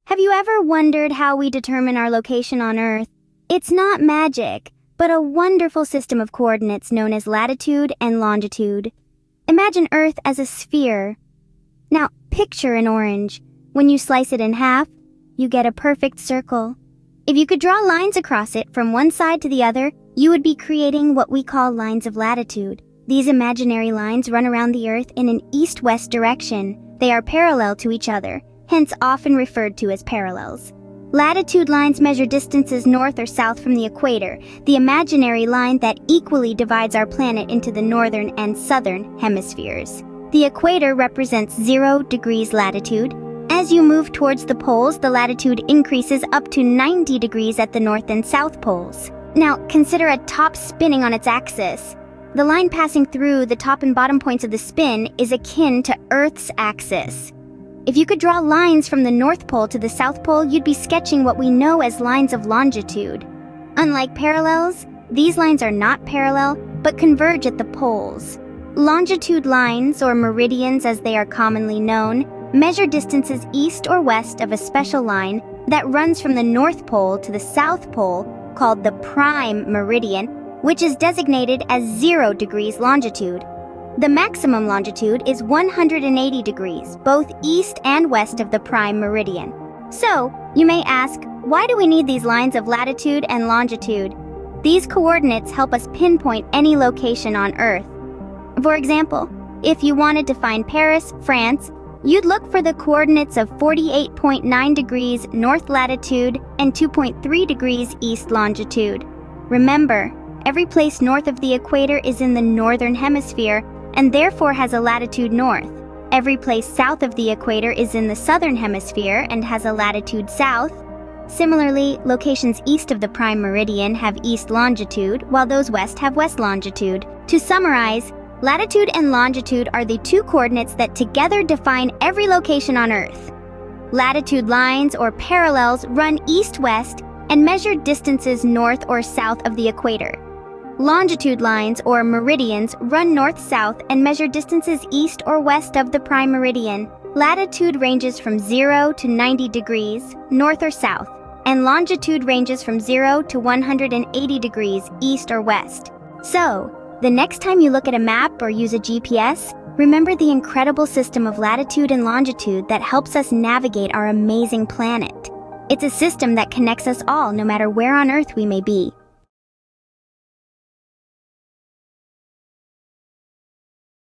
Have you ever wondered how we determine our location on Earth? It's not magic, but a wonderful system of coordinates known as latitude and longitude. Imagine Earth as a sphere. Now, picture an orange. When you slice it in half, you get a perfect circle. If you could draw lines across it from one side to the other, you would be creating what we call lines of latitude. These imaginary lines run around the Earth in an east-west direction. They are parallel to each other, hence often referred to as parallels. Latitude lines measure distances north or south from the equator, the imaginary line that equally divides our planet into the northern and southern hemispheres. The equator represents 0 degrees latitude. As you move towards the poles, the latitude increases up to 90 degrees at the north and south poles. Now, consider a top spinning on its axis. The line passing through the top and bottom points of the spin is akin to Earth's axis. If you could draw lines from the North Pole to the South Pole, you'd be sketching what we know as lines of longitude. Unlike parallels, these lines are not parallel, but converge at the poles. Longitude lines, or meridians as they are commonly known, measure distances east or west of a special line that runs from the North Pole to the South Pole, called the prime meridian, which is designated as 0 degrees longitude. The maximum longitude is 180 degrees, both east and west of the prime meridian. So, you may ask, why do we need these lines of latitude and longitude? These coordinates help us pinpoint any location on Earth. For example, if you wanted to find Paris, France, you'd look for the coordinates of 48.9 degrees north latitude and 2.3 degrees east longitude. Remember, every place north of the equator is in the northern hemisphere and therefore has a latitude north. Every place south of the equator is in the southern hemisphere and has a latitude south. Similarly, locations east of the prime meridian have east longitude, while those west have west longitude. To summarize, latitude and longitude are the two coordinates that together define every location on Earth. Latitude lines, or parallels, run east-west and measure distances north or south of the equator. Longitude lines, or meridians, run north-south and measure distances east or west of the prime meridian. Latitude ranges from 0 to 90 degrees, north or south, and longitude ranges from 0 to 180 degrees, east or west. So, the next time you look at a map or use a GPS, remember the incredible system of latitude and longitude that helps us navigate our amazing planet. It's a system that connects us all, no matter where on Earth we may be.